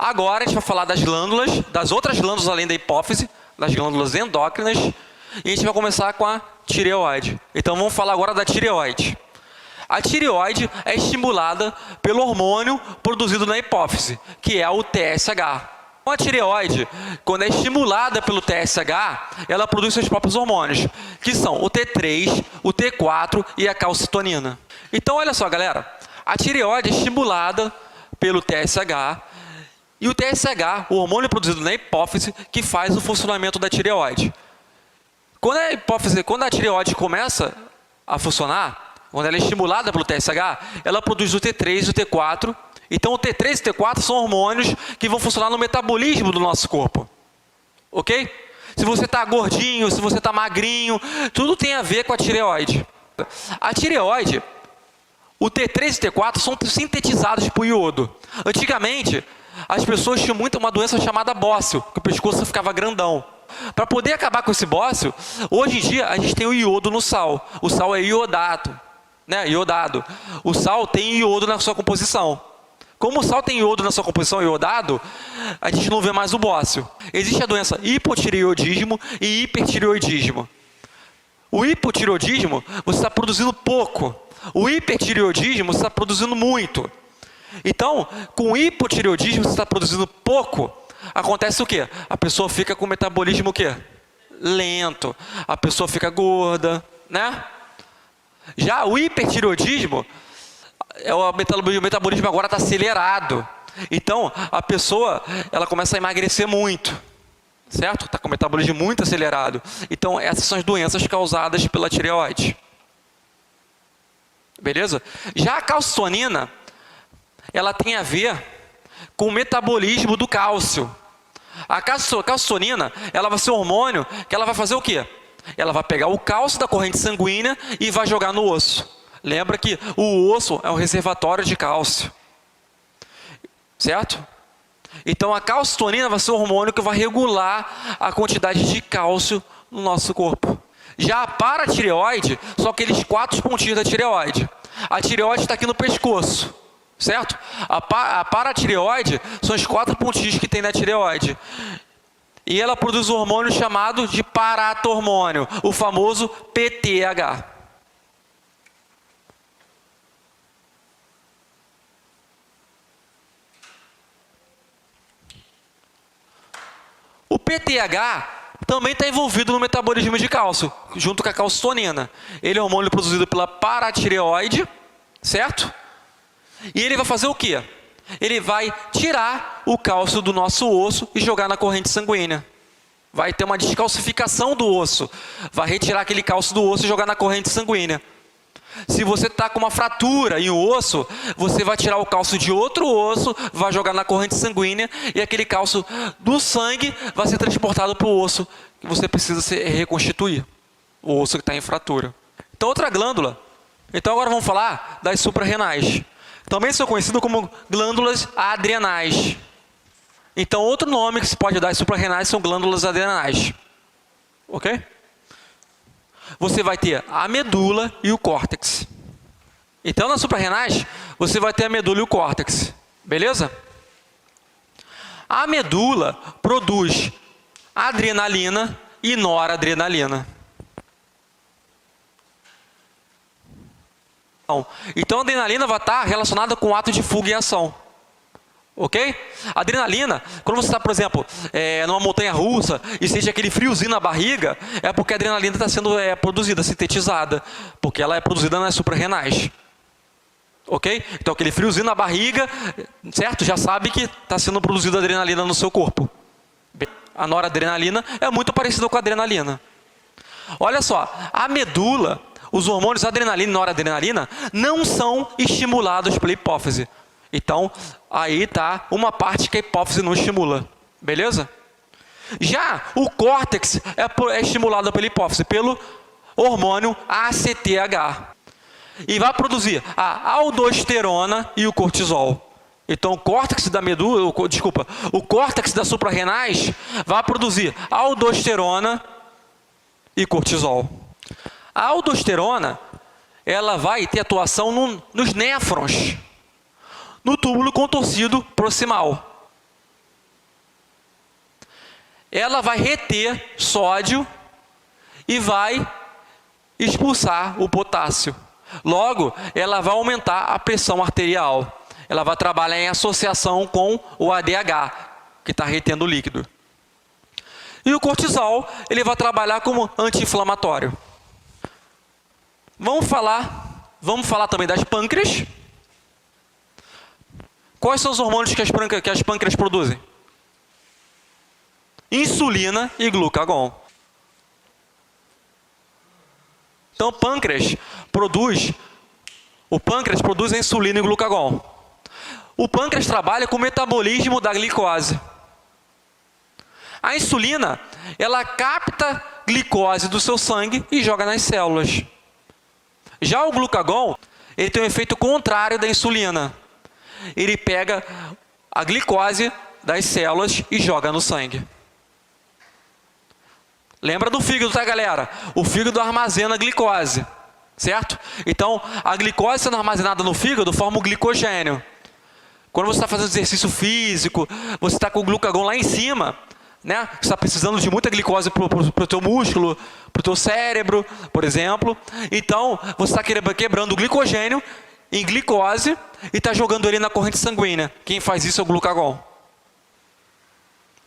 Agora a gente vai falar das glândulas, das outras glândulas além da hipófise, das glândulas endócrinas, e a gente vai começar com a tireoide. Então vamos falar agora da tireoide. A tireoide é estimulada pelo hormônio produzido na hipófise, que é o TSH. A tireoide, quando é estimulada pelo TSH, ela produz seus próprios hormônios, que são o T3, o T4 e a calcitonina. Então olha só, galera, a tireoide é estimulada pelo TSH, e o TSH, o hormônio produzido na hipófise, que faz o funcionamento da tireoide. Quando a tireoide começa a funcionar, quando ela é estimulada pelo TSH, ela produz o T3 e o T4. Então, o T3 e o T4 são hormônios que vão funcionar no metabolismo do nosso corpo. Ok? Se você está gordinho, se você está magrinho, tudo tem a ver com a tireoide. A tireoide, o T3 e o T4 são sintetizados por iodo. Antigamente, as pessoas tinham muito uma doença chamada bócio, que o pescoço ficava grandão. Para poder acabar com esse bócio, hoje em dia a gente tem o iodo no sal. O sal é iodado, né? Iodado. O sal tem iodo na sua composição. Como o sal tem iodo na sua composição iodado, a gente não vê mais o bócio. Existe a doença hipotireoidismo e hipertireoidismo. O hipotireoidismo, você está produzindo pouco. O hipertireoidismo, você está produzindo muito. Então, com o hipotireoidismo, você está produzindo pouco, acontece o quê? A pessoa fica com o metabolismo o quê? Lento. A pessoa fica gorda, né? Já o hipertireoidismo, o metabolismo agora está acelerado. Então, a pessoa, ela começa a emagrecer muito, certo? Está com o metabolismo muito acelerado. Então, essas são as doenças causadas pela tireoide. Beleza? Já a calcitonina, ela tem a ver com o metabolismo do cálcio. A calcitonina, ela vai ser um hormônio que ela vai fazer o quê? Ela vai pegar o cálcio da corrente sanguínea e vai jogar no osso. Lembra que o osso é um reservatório de cálcio. Certo? Então a calcitonina vai ser um hormônio que vai regular a quantidade de cálcio no nosso corpo. Já a paratireoide são aqueles 4 pontinhos da tireoide. A tireoide está aqui no pescoço. Certo? A paratireoide são os 4 pontinhos que tem na tireoide. E ela produz um hormônio chamado de paratormônio, o famoso PTH. O PTH também está envolvido no metabolismo de cálcio, junto com a calcitonina. Ele é um hormônio produzido pela paratireoide, certo? E ele vai fazer o quê? Ele vai tirar o cálcio do nosso osso e jogar na corrente sanguínea. Vai ter uma descalcificação do osso. Vai retirar aquele cálcio do osso e jogar na corrente sanguínea. Se você está com uma fratura em um osso, você vai tirar o cálcio de outro osso, vai jogar na corrente sanguínea e aquele cálcio do sangue vai ser transportado para o osso que você precisa se reconstituir. O osso que está em fratura. Então, outra glândula. Então, agora vamos falar das suprarrenais. Também são conhecidas como glândulas adrenais. Então, outro nome que se pode dar às suprarrenais são glândulas adrenais. Ok? Você vai ter a medula e o córtex. Então, nas suprarrenais, você vai ter a medula e o córtex. Beleza? A medula produz adrenalina e noradrenalina. Então, a adrenalina vai estar relacionada com o ato de fuga e ação. Ok? A adrenalina, quando você está, por exemplo, numa montanha-russa e sente aquele friozinho na barriga, é porque a adrenalina está sendo produzida, sintetizada, porque ela é produzida nas suprarrenais. Ok? Então, aquele friozinho na barriga, certo? Já sabe que está sendo produzida adrenalina no seu corpo. A noradrenalina é muito parecida com a adrenalina. Olha só, a medula, os hormônios adrenalina e noradrenalina não são estimulados pela hipófise. Então, aí está uma parte que a hipófise não estimula. Beleza? Já o córtex é estimulado pela hipófise, pelo hormônio ACTH. E vai produzir a aldosterona e o cortisol. Então, o córtex da medula, o córtex das suprarrenais vai produzir aldosterona e cortisol. A aldosterona, ela vai ter atuação nos néfrons, no túbulo contorcido proximal. ela vai reter sódio e vai expulsar o potássio. Logo, ela vai aumentar a pressão arterial. Ela vai trabalhar em associação com o ADH, que está retendo o líquido. E o cortisol, ele vai trabalhar como anti-inflamatório. Vamos falar também das pâncreas. Quais são os hormônios que as pâncreas produzem? Insulina e glucagon. Então, o pâncreas produz a insulina e glucagon. O pâncreas trabalha com o metabolismo da glicose. A insulina, ela capta glicose do seu sangue e joga nas células. Já o glucagon, ele tem um efeito contrário da insulina. Ele pega a glicose das células e joga no sangue. Lembra do fígado, tá, galera? O fígado armazena glicose, certo? Então, a glicose sendo armazenada no fígado forma o glicogênio. Quando você está fazendo exercício físico, você está com o glucagon lá em cima, né? Você está precisando de muita glicose para o teu músculo, para o teu cérebro, por exemplo. Então, você está quebrando o glicogênio em glicose e está jogando ele na corrente sanguínea. Quem faz isso é o glucagon.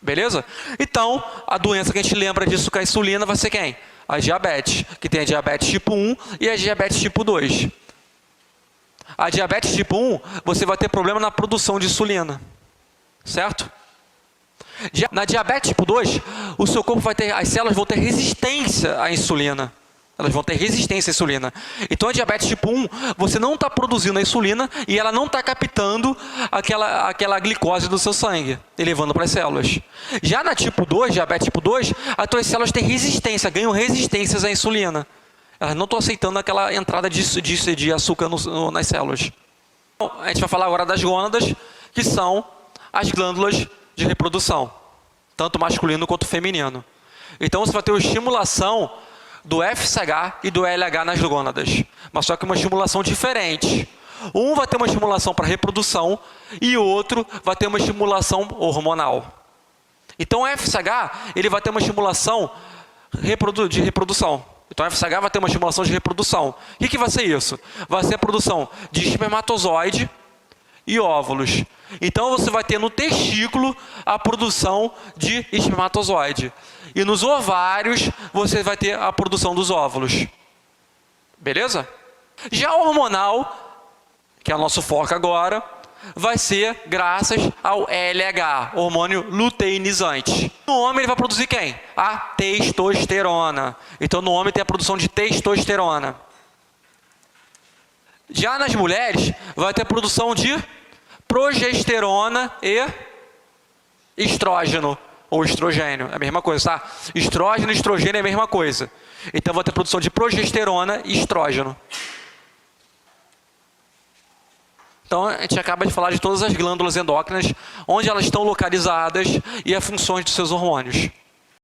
Beleza? Então, a doença que a gente lembra disso com a insulina vai ser quem? A diabetes, que tem a diabetes tipo 1 e a diabetes tipo 2. A diabetes tipo 1, você vai ter problema na produção de insulina. Certo? Na diabetes tipo 2, o seu corpo vai ter, as células vão ter resistência à insulina. Elas vão ter resistência à insulina. Então, a diabetes tipo 1, você não está produzindo a insulina e ela não está captando aquela glicose do seu sangue, e levando para as células. Já na tipo 2, diabetes tipo 2, as tuas células têm resistência, ganham resistências à insulina. Elas não estão aceitando aquela entrada de açúcar nas células. Bom, a gente vai falar agora das gônadas, que são as glândulas de reprodução, tanto masculino quanto feminino. Então, você vai ter uma estimulação do FSH e do LH nas gônadas, mas só que uma estimulação diferente. Um vai ter uma estimulação para reprodução e o outro vai ter uma estimulação hormonal. Então, o FSH, ele vai ter uma estimulação de reprodução. Então, o FSH vai ter uma estimulação de reprodução. O que vai ser isso? Vai ser a produção de espermatozoide e óvulos. Então, você vai ter no testículo a produção de espermatozoide. E nos ovários, você vai ter a produção dos óvulos. Beleza? Já o hormonal, que é o nosso foco agora, vai ser graças ao LH, hormônio luteinizante. No homem, ele vai produzir quem? A testosterona. Então, no homem tem a produção de testosterona. Já nas mulheres, vai ter a produção de progesterona e estrógeno. Ou estrogênio, é a mesma coisa, tá? Estrógeno e estrogênio é a mesma coisa. Então, vai ter produção de progesterona e estrógeno. Então, a gente acaba de falar de todas as glândulas endócrinas, onde elas estão localizadas e as funções dos seus hormônios.